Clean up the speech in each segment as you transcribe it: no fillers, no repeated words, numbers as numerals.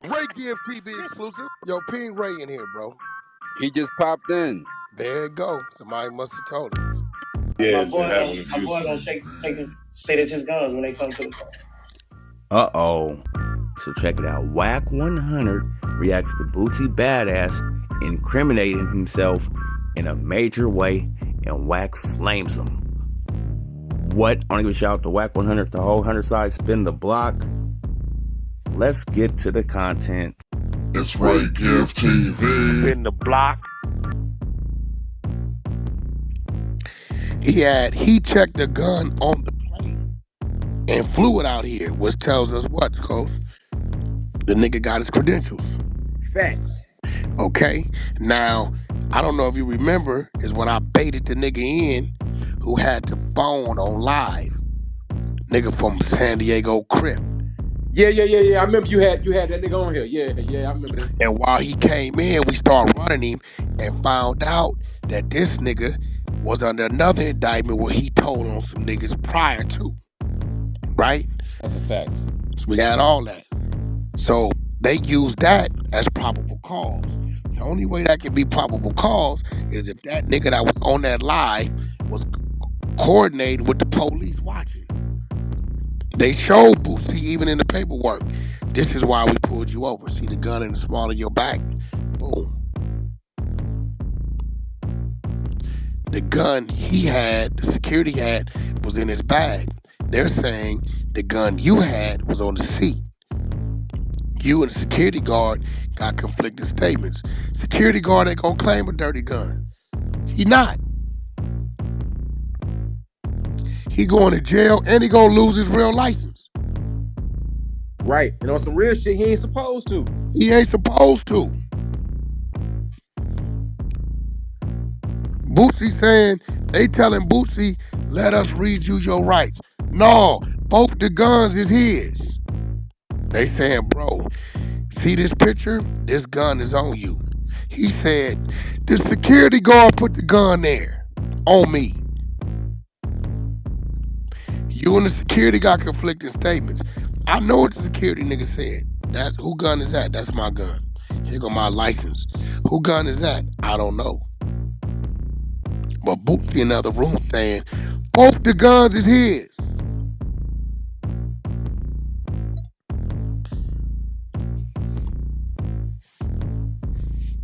Ray Give TV exclusive. Yo, ping Ray in here, bro. He just popped in. There it go. Somebody must have told him. Yeah, my boy gonna say that's his guns when they come to the car. Uh-oh. So check it out. Wack 100 reacts to Boosie Badass incriminating himself in a major way, and Wack flames him. What? I want to give a shout out to Wack 100, the whole 100 side, spin the block. Let's get to the content. It's Ray Give TV. Spin the block. He checked the gun on the plane and flew it out here, which tells us what, Coach? The nigga got his credentials. Facts. Okay? Now, I don't know if you remember, is when I baited the nigga in who had the phone on live. Nigga from San Diego Crip. Yeah. I remember you had that nigga on here. Yeah, I remember this. And while he came in, we started running him and found out that this nigga was under another indictment where he told on some niggas prior to. Right? That's a fact. So we had all that. So they used that as probable cause. The only way that can be probable cause is if that nigga that was on that live was coordinating with the police watching. They showed Boosie even in the paperwork. This is why we pulled you over. See the gun in the small of your back? Boom. The gun he had, the security had, was in his bag. They're saying the gun you had was on the seat. You and the security guard got conflicting statements. Security guard ain't gonna claim a dirty gun. He not. He going to jail and he gonna lose his real license. Right. And on some real shit he ain't supposed to. He ain't supposed to. Boosie saying, they telling Boosie, let us read you your rights. No, both the guns is his. They saying, bro, see this picture? This gun is on you. He said, the security guard put the gun there on me. You and the security got conflicting statements. I know what the security nigga said. That's who gun is that? That's my gun. Here go my license. Who gun is that? I don't know. But Boosie in the other room saying, both the guns is his.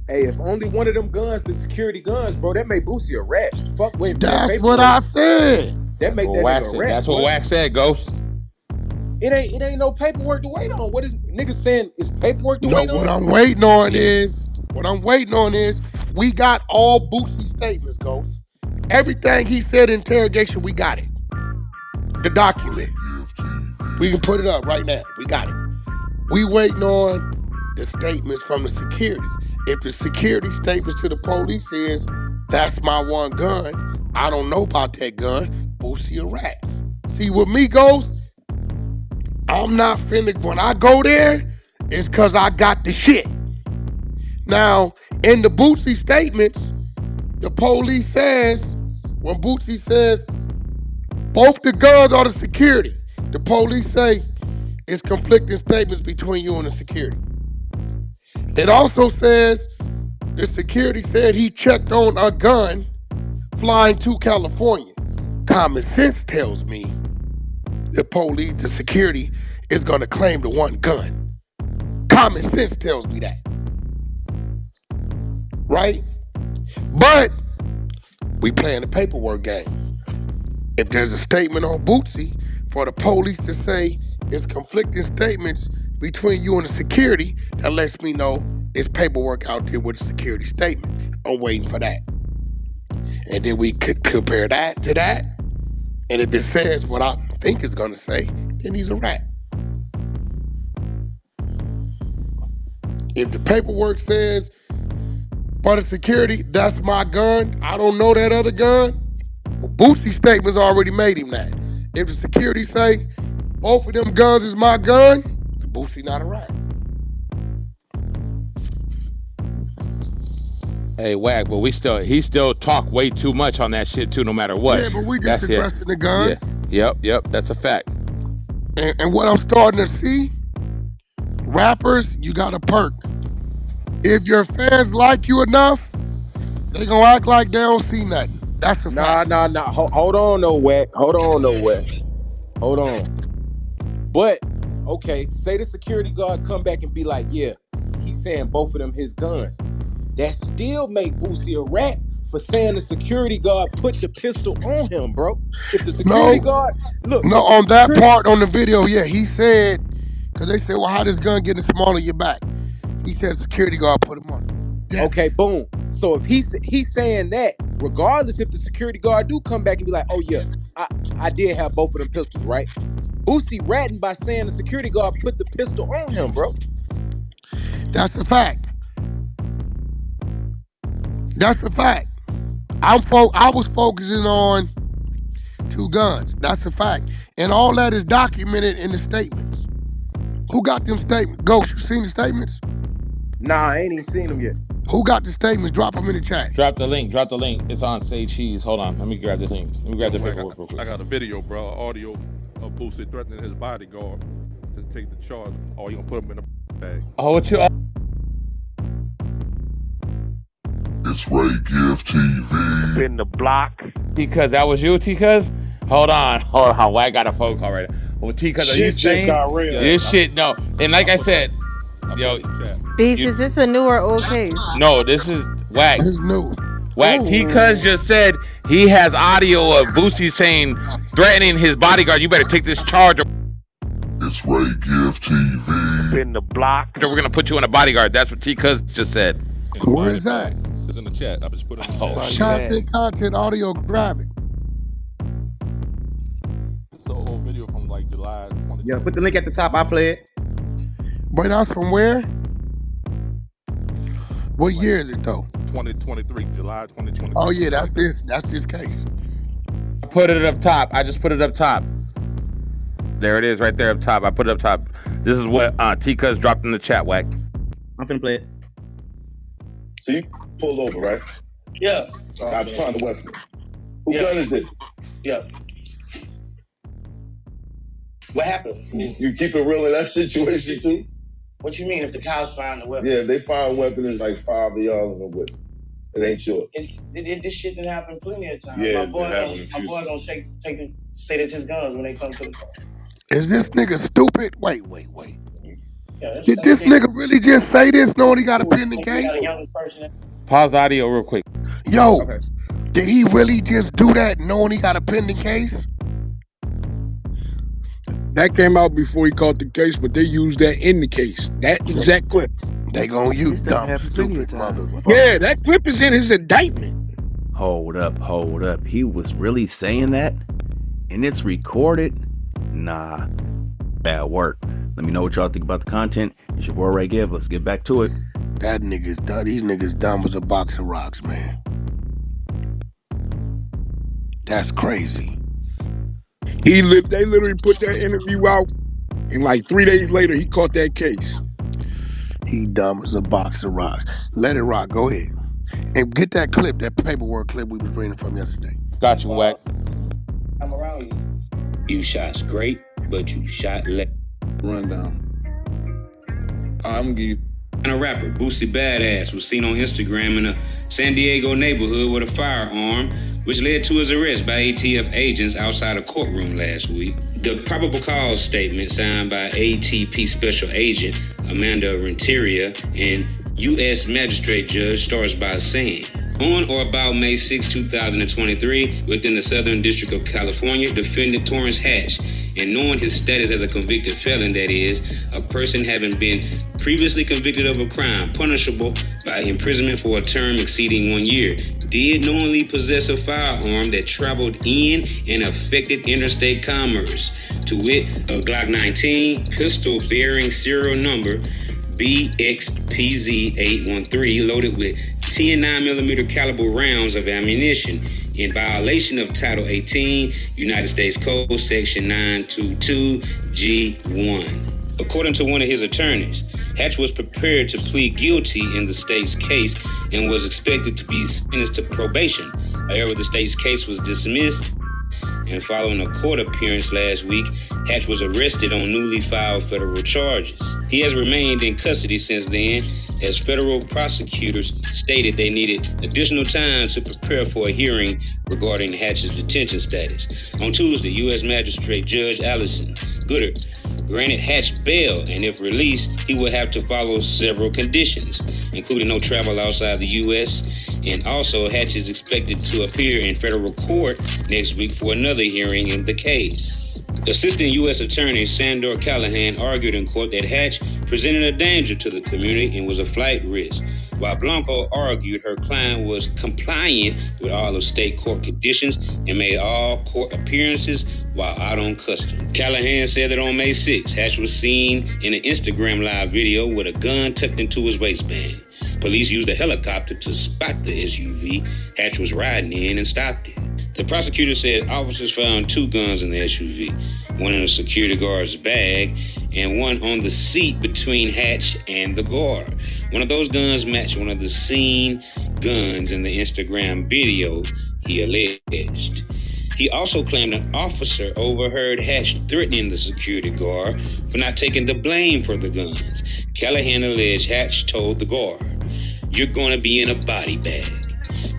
Hey, if only one of them guns, the security guns, bro, that made Boosie a rat. Fuck with That's what I said. That make that nigga a rat. That's what Wack said, Ghost. It ain't no paperwork to wait on. What is niggas saying? Is paperwork to wait on? What I'm waiting on is we got all Boosie's statements, Ghost. Everything he said in interrogation, we got it. The document. We can put it up right now. We got it. We waiting on the statements from the security. If the security statements to the police is, that's my one gun, I don't know about that gun, Boosie a rat. See, with me, Ghost, I'm not finna, when I go there, it's cause I got the shit. Now, in the Boosie statements, the police says, when Boosie says, both the guns are the security, the police say, it's conflicting statements between you and the security. It also says, the security said he checked on a gun flying to California. Common sense tells me the police, the security, is gonna claim the one gun. Common sense tells me that. Right? But we playing the paperwork game. If there's a statement on Boosie for the police to say it's conflicting statements between you and the security, that lets me know it's paperwork out there with a security statement. I'm waiting for that. And then we could compare that to that. And if it says what I think it's gonna say, then he's a rat. If the paperwork says for the security, that's my gun, I don't know that other gun, well, Boosie's statement's already made him that. If the security say both of them guns is my gun, Boosie not a rat. Hey, Wack, but he still talk way too much on that shit too, no matter what. Yeah, but we just addressing the guns. Yeah. Yep, that's a fact. And what I'm starting to see, Rappers, you got a perk. If your fans like you enough, they gonna act like they don't see nothing. That's a fact. Nah. Hold on, no Wack. Hold on. But okay, say the security guard come back and be like, yeah, he's saying both of them his guns. That still make Boosie a rat for saying the security guard put the pistol on him, bro. If the security guard On that part on the video, yeah, he said, because they said, well, how this gun getting small in your back? He said security guard put him on. Okay, boom. So if he's saying that, regardless if the security guard do come back and be like, oh yeah, I did have both of them pistols, right? Boosie ratting by saying the security guard put the pistol on him, bro. That's a fact. That's a fact. I was focusing on 2 guns. That's a fact. And all that is documented in the statements. Who got them statements? Ghost, you seen the statements? Nah, I ain't even seen them yet. Who got the statements? Drop them in the chat. Drop the link. It's on Say Cheese. Hold on. Let me grab the link. Let me grab the paperwork real quick. I got a video, bro. Audio of Boosie threatening his bodyguard to take the charge. Oh, you gonna put him in a bag. Oh, what you... It's Ray Gift TV. In the block. T-Cuz, that was you, T-Cuz? Hold on. Wack got a phone call right now. Well, T-Cuz, are you saying this shit? No. And like I said, yo, Beast, is this a new or old case? No, this is Wack. This is new. Wack, T-Cuz just said he has audio of Boosie saying, threatening his bodyguard, you better take this charge. It's Ray Gift TV. In the block. We're gonna put you on a bodyguard. That's what T-Cuz just said. Where is that? It's in the chat. I just put it in the chat. Content, audio, grab it. It's an old video from like July 20. Yeah, put the link at the top. I play it. But that's from where? What year is it though? 2023, July 2023. Oh yeah, that's this case. I put it up top. I just put it up top. There it is, right there up top. I put it up top. This is what T-Cuz dropped in the chat, Wack. I'm finna play it. So you pulled over, right? Yeah. I found a weapon. Who gun is this? Yeah. What happened? You keep it real in that situation too? What you mean if the cops find the weapon? Yeah, if they find a weapon, it's like 5 of y'all in the whip. It ain't yours. This shit done happened plenty of times. Yeah, my boy gonna say that's his guns when they come to the car. Is this nigga stupid? Wait. Did this nigga really just say this knowing he got a pending case? Pause the audio real quick. Yo, did he really just do that knowing he got a pending case? That came out before he caught the case, but they used that in the case. That exact clip. They gonna use dumb, stupid motherfucker. Yeah, that clip is in his indictment. Hold up. He was really saying that? And it's recorded? Nah. Bad work. Let me know what y'all think about the content. It's your boy Ray Giv. Let's get back to it. That nigga's dumb. These niggas dumb as a box of rocks, man. That's crazy. They literally put that interview out, and like 3 days later, he caught that case. He dumb as a box of rocks. Let it rock. Go ahead. And get that clip, that paperwork clip we was reading from yesterday. Got you, Wack. I'm around you. You shot's great, but you shot left. Run down. I'm gonna give you. And a rapper, Boosie Badass, was seen on Instagram in a San Diego neighborhood with a firearm, which led to his arrest by ATF agents outside a courtroom last week. The probable cause statement signed by ATP Special Agent Amanda Renteria and U.S. Magistrate Judge starts by saying, on or about May 6, 2023, within the Southern District of California, defendant Torrance Hatch, and knowing his status as a convicted felon, that is, a person having been previously convicted of a crime punishable by imprisonment for a term exceeding 1 year, did knowingly possess a firearm that traveled in and affected interstate commerce, to wit, a Glock 19 pistol bearing serial number BXPZ813 loaded with 10 9mm caliber rounds of ammunition in violation of Title 18, United States Code, Section 922G1. According to one of his attorneys, Hatch was prepared to plead guilty in the state's case and was expected to be sentenced to probation. However, the state's case was dismissed and following a court appearance last week, Hatch was arrested on newly filed federal charges. He has remained in custody since then, as federal prosecutors stated they needed additional time to prepare for a hearing regarding Hatch's detention status. On Tuesday, U.S. Magistrate Judge Allison Goodard granted Hatch bail, and if released, he will have to follow several conditions, including no travel outside the U.S., and also Hatch is expected to appear in federal court next week for another hearing in the case. Assistant U.S. Attorney Sandor Callahan argued in court that Hatch presented a danger to the community and was a flight risk, while Blanco argued her client was compliant with all of state court conditions and made all court appearances while out on custody. Callahan said that on May 6, Hatch was seen in an Instagram live video with a gun tucked into his waistband. Police used a helicopter to spot the SUV Hatch was riding in and stopped it. The prosecutor said officers found 2 guns in the SUV, one in a security guard's bag and one on the seat between Hatch and the guard. One of those guns matched one of the seen guns in the Instagram video, he alleged. He also claimed an officer overheard Hatch threatening the security guard for not taking the blame for the guns. Callahan alleged Hatch told the guard, "You're going to be in a body bag."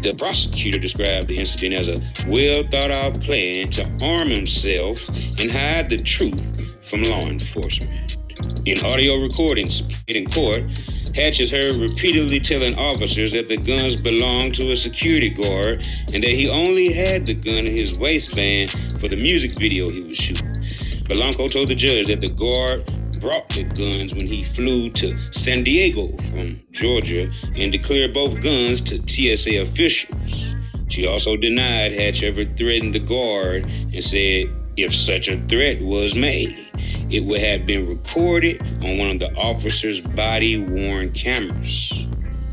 The prosecutor described the incident as a well-thought-out plan to arm himself and hide the truth from law enforcement. In audio recordings in court, Hatch is heard repeatedly telling officers that the guns belonged to a security guard and that he only had the gun in his waistband for the music video he was shooting. Blanco told the judge that the guard brought the guns when he flew to San Diego from Georgia and declared both guns to TSA officials. She also denied Hatch ever threatened the guard and said if such a threat was made, it would have been recorded on one of the officer's body-worn cameras.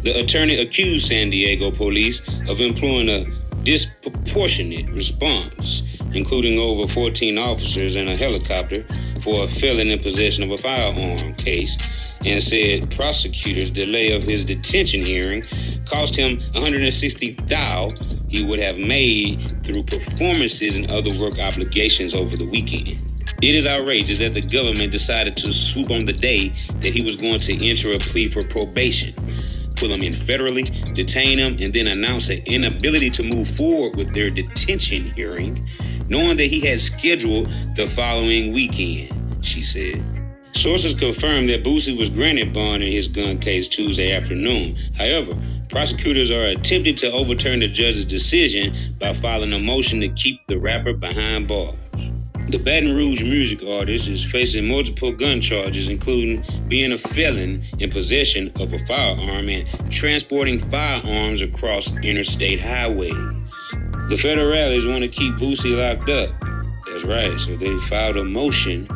The attorney accused San Diego police of employing a disproportionate response, including over 14 officers and a helicopter for a felon in possession of a firearm case, and said prosecutors' delay of his detention hearing cost him $160,000 he would have made through performances and other work obligations over the weekend. It is outrageous that the government decided to swoop on the day that he was going to enter a plea for probation, pull him in federally, detain him, and then announce an inability to move forward with their detention hearing, knowing that he had scheduled the following weekend, she said. Sources confirmed that Boosie was granted bond in his gun case Tuesday afternoon. However, prosecutors are attempting to overturn the judge's decision by filing a motion to keep the rapper behind bars. The Baton Rouge music artist is facing multiple gun charges, including being a felon in possession of a firearm and transporting firearms across interstate highways. The federales want to keep Boosie locked up. That's right, so they filed a motion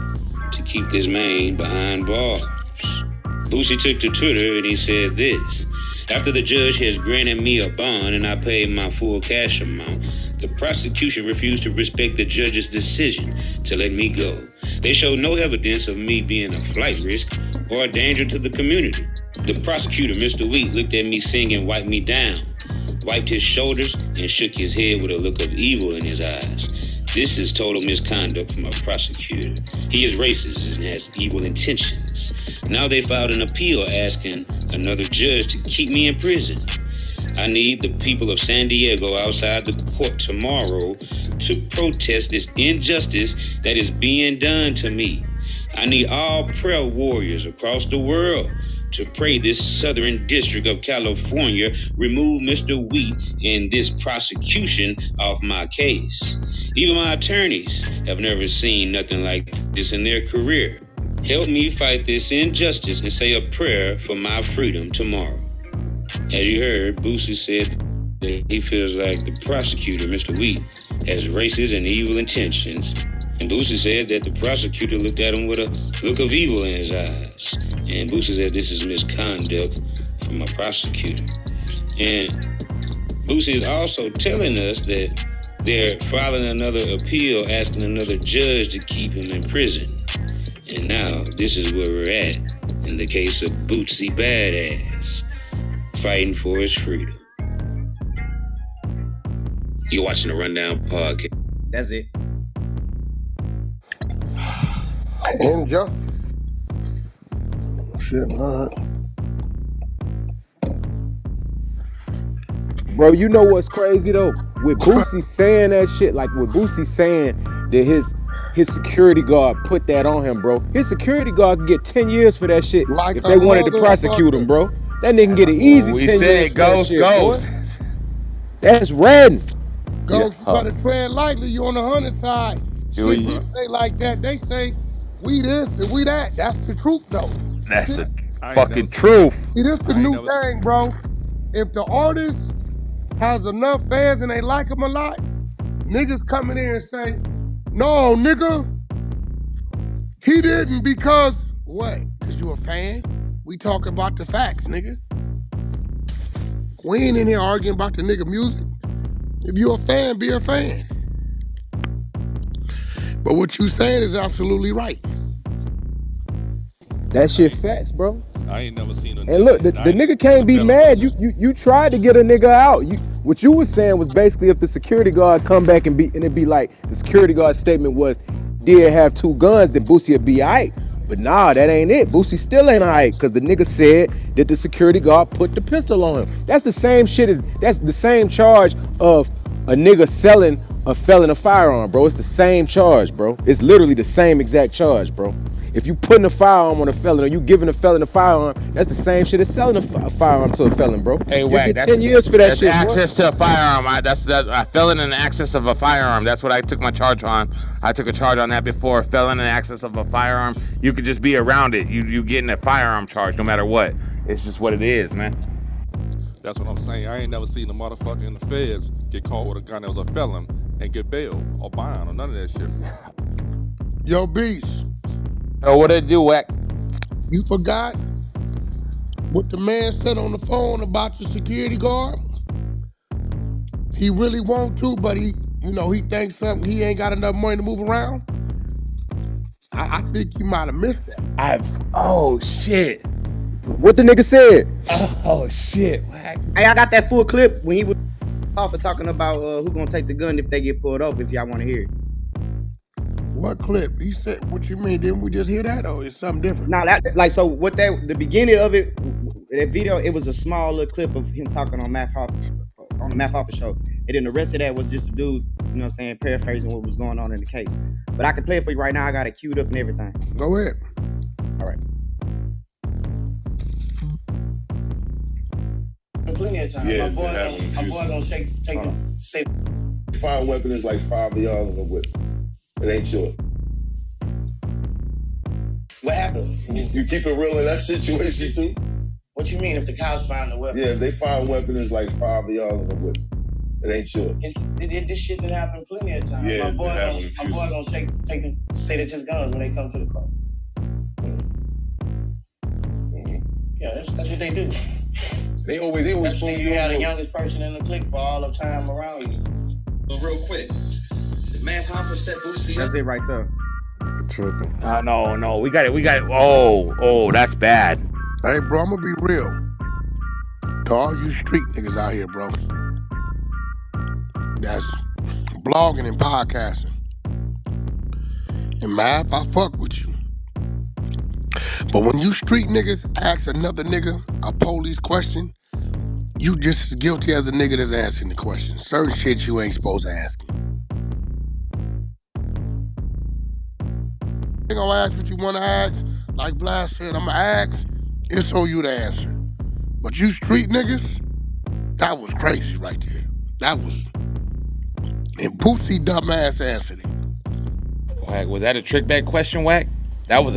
to keep this man behind bars. Boosie took to Twitter and he said this: "After the judge has granted me a bond and I paid my full cash amount, the prosecution refused to respect the judge's decision to let me go. They showed no evidence of me being a flight risk or a danger to the community." The prosecutor, Mr. Wheat, looked at me singing "Wipe Me Down," wiped his shoulders, and shook his head with a look of evil in his eyes. This is total misconduct from a prosecutor. He is racist and has evil intentions. Now they filed an appeal asking another judge to keep me in prison. I need the people of San Diego outside the court tomorrow to protest this injustice that is being done to me. I need all prayer warriors across the world to pray this Southern District of California remove Mr. Wheat and this prosecution off my case. Even my attorneys have never seen nothing like this in their career. Help me fight this injustice and say a prayer for my freedom tomorrow. As you heard, Boosie said that he feels like the prosecutor, Mr. Wheat, has racist and evil intentions. And Boosie said that the prosecutor looked at him with a look of evil in his eyes. And Boosie said this is misconduct from a prosecutor. And Boosie is also telling us that they're filing another appeal asking another judge to keep him in prison. And now this is where we're at in the case of Boosie Badass, fighting for his freedom. You're watching the Rundown Podcast. That's it. Injustice. Shit, man. Bro, you know what's crazy though? With Boosie saying that shit, like with Boosie saying that his security guard put that on him, bro. His security guard can get 10 years for that shit Like if a they wanted to prosecute him, motherfucker. bro. That nigga can get That's an what easy we 10 years said. for that Ghost, shit, boy. ghost. That's red. Yeah. Ghost, you better tread lightly. You on the 100 side. Shit we say like that. They say we this and we that. That's the truth though. That's See, the I ain't never fucking seen. truth. see, this the I ain't new never. thing, bro. If the artist has enough fans and they like him a lot, niggas come in here and say, no, nigga, he didn't because what? Because you a fan? We talk about the facts, nigga. We ain't in here arguing about the nigga music. If you a fan, be a fan. But what you saying is absolutely right. That shit facts, bro. I ain't never seen a nigga. And look, the indicted nigga for can't be felony mad. shit. You tried to get a nigga out. What you was saying was basically if the security guard come back and it'd be like the security guard statement was did have 2 guns, then Boosie would be alright. But nah, that ain't it. Boosie still ain't alright because the nigga said that the security guard put the pistol on him. That's the same shit that's the same charge of a nigga selling a felon a firearm, bro. It's the same charge, bro. It's literally the same exact charge, bro. If you putting a firearm on a felon or you giving a felon a firearm, that's the same shit as selling a firearm to a felon, bro. Hey, You Wack, get 10 years for that that's shit, boy. access to a firearm. That's a felon in access of a firearm. That's what I took my charge on. I took a charge on that before. Felon in access of a firearm. You could just be around it. You getting a firearm charge no matter what. It's just what it is, man. That's what I'm saying. I ain't never seen a motherfucker in the feds get caught with a gun that was a felon and get bail or bond or none of that shit. Yo, Beast. Oh, what it do, Wack? You forgot what the man said on the phone about the security guard? He really want to, but he thinks something he ain't got enough money to move around. I think you might have missed that. Oh shit. What the nigga said? Oh shit, Wack. Hey, I got that full clip when he was off of talking about who gonna take the gun if they get pulled up. If y'all want to hear it. What clip? He said, what you mean? Didn't we just hear that, or is something different? Now that the beginning of it, that video, it was a small little clip of him talking on the Math Office show, and then the rest of that was just a dude, you know what I'm saying, paraphrasing what was going on in the case. But I can play it for you right now. I got it queued up and everything. Go ahead. All right. Plenty of time. Yeah, my boy gonna take say. Fire weapon is like 5 of y'all in the whip. It ain't yours. What happened? You keep it real in that situation too? What you mean if the cops find the weapon? Yeah, if they find weapon is like 5 of y'all in the whip. It ain't yours. This shit done happened plenty of times. Yeah, my boy gonna say that's his guns when they come to the car. Yeah, that's what they do. They always that's when you have the youngest person in the clique for all of time around you. So real quick, the Math Office set Boosie. That's it right there. Tripping. No, we got it. Oh, that's bad. Hey, bro, I'm gonna be real. To all you street niggas out here, bro. That's blogging and podcasting. And Math, I fuck with you. But when you street niggas ask another nigga a police question, you just as guilty as the nigga that's answering the question. Certain shit you ain't supposed to ask him. You gonna ask what you wanna ask. Like Vlad said, I'ma ask. It's on you to answer. But you street niggas, that was crazy right there. That was... And Boosie dumbass answered it. Wack, was that a trick bag question, Wack? That was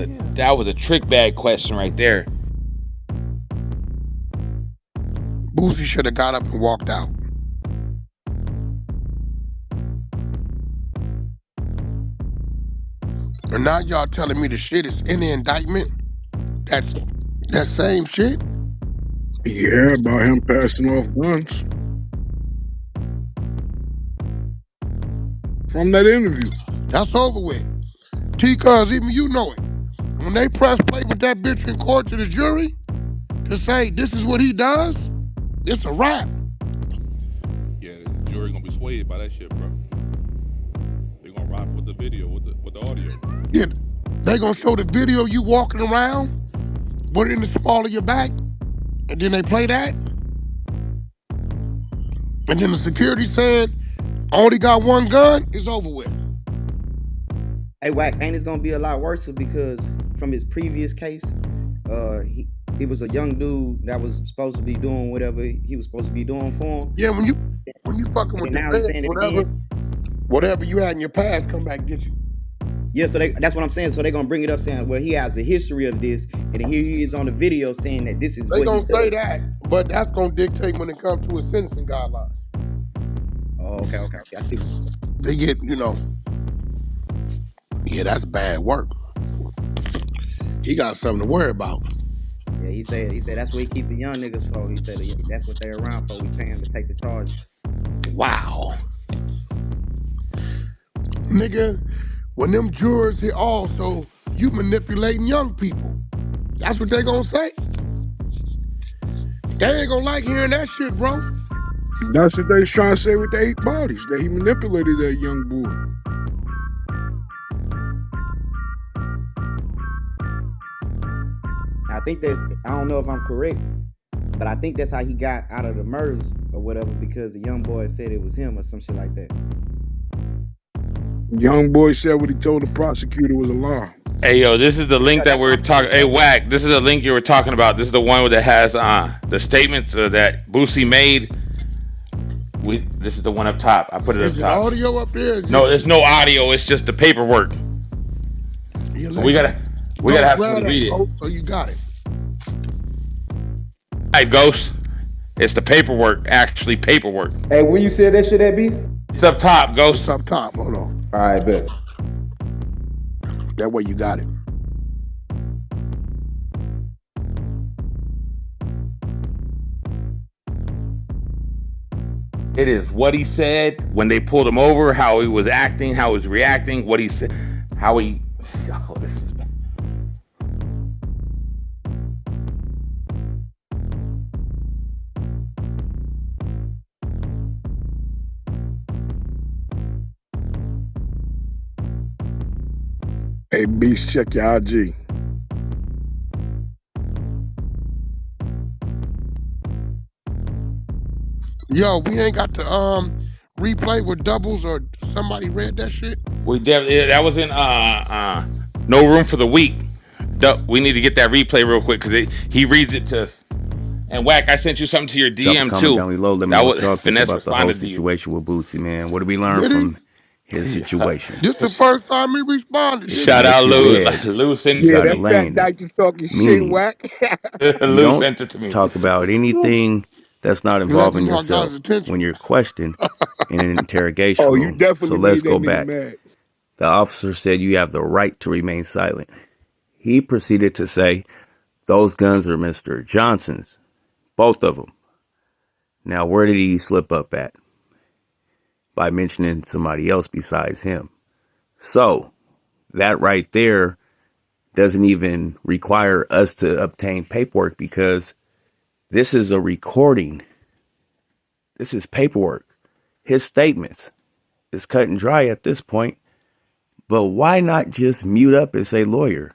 a trick bag question right there. Boosie should have got up and walked out. And now y'all telling me the shit is in the indictment? That's that same shit? Yeah, about him passing off guns. From that interview. That's over with. T-Cuz, even you know it. When they press play with that bitch in court to the jury to say this is what he does, it's a wrap. Yeah, the jury gonna be swayed by that shit, bro. They gonna rock with the video, with the audio. Yeah, They gonna show the video you walking around with it in the small of your back, and then they play that, and then the security saying only got one gun. It's over with. Hey, Wack, ain't it's gonna be a lot worse because from his previous case, he was a young dude that was supposed to be doing whatever he was supposed to be doing for him. Yeah, when you fucking with And the now he's feds, saying it again. whatever you had in your past, come back and get you. Yeah, so that's what I'm saying. So they're gonna bring it up saying, well, he has a history of this, and then here he is on the video saying that this is They what gonna he say does. that, but that's gonna dictate when it comes to his sentencing guidelines. Oh, okay. I see. They get, yeah, that's bad work. He got something to worry about. Yeah, he said that's what he keep the young niggas for. He said that's what they're around for. We pay him to take the charges. Wow. Nigga, when them jurors hit also, you manipulating young people. That's what they gonna say. They ain't gonna like hearing that shit, bro. That's what they was trying to say with the 8 bodies, that he manipulated that young boy. I think I don't know if I'm correct, but I think that's how he got out of the murders or whatever, because the young boy said it was him or some shit like that. Young boy said what he told the prosecutor was a lie. Hey, yo, this is the link that we're talking. Hey, Wack, this is the link you were talking about. This is the one that has the statements that Boosie made. This is the one up top. I put it up top. Is it audio up there? No, there's no audio. It's just the paperwork. Yeah, so we gotta have somebody read it. So you got it. All right, Ghost. It's the paperwork. Actually, paperwork. Hey, where you said that shit at, Beast? It's up top, Ghost. It's up top. Hold on. All right, bet. That way you got it. It is what he said when they pulled him over, how he was acting, how he was reacting, what he said, how he. Oh, this is bad. Hey, Beast, check your IG. Yo, we ain't got the replay with doubles or somebody read that shit. That was in No Room for the Weak. We need to get that replay real quick because he reads it to us. And Wack, I sent you something to your DM too. Down below. Let me know what y'all think about the whole situation with Boosie, man. What did we learn from his situation? This the first time he responded. Shout out Lou sent yeah, that's that night just talking shit, Wack. Lou sent it to me. Talk about anything that's not involving yourself when you're questioned in an interrogation room. You definitely so let's go back. The officer said you have the right to remain silent. He proceeded to say, those guns are Mr. Johnson's, both of them. Now, where did he slip up at? By mentioning somebody else besides him. So, that right there doesn't even require us to obtain paperwork because this is a recording. This is paperwork. His statements is cut and dry at this point. But why not just mute up and say lawyer?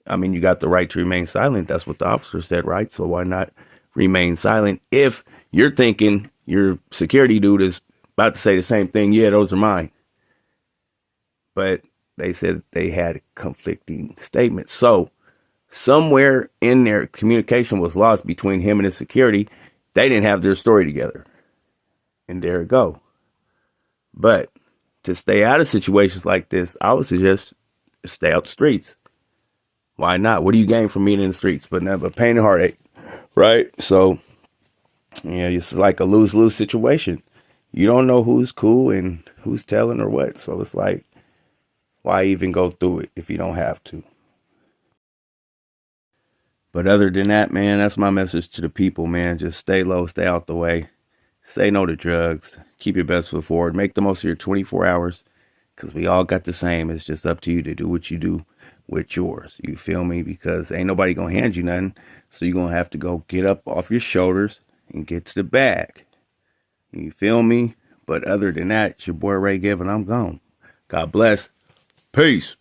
I mean, you got the right to remain silent. That's what the officer said, right? So why not remain silent if you're thinking your security dude is about to say the same thing? Yeah, those are mine. But they said they had conflicting statements. So somewhere in their communication was lost between him and his security. They didn't have their story together. And there it go. But to stay out of situations like this, I would suggest stay out the streets. Why not? What do you gain from being in the streets? But never pain and heartache, right? So, yeah, it's like a lose-lose situation. You don't know who's cool and who's telling or what. So it's like, why even go through it if you don't have to? But other than that, man, that's my message to the people, man. Just stay low, stay out the way. Say no to drugs. Keep your best foot forward. Make the most of your 24 hours because we all got the same. It's just up to you to do what you do with yours. You feel me? Because ain't nobody going to hand you nothing. So you're going to have to go get up off your shoulders and get to the bag. You feel me? But other than that, it's your boy Ray Gibb and I'm gone. God bless. Peace.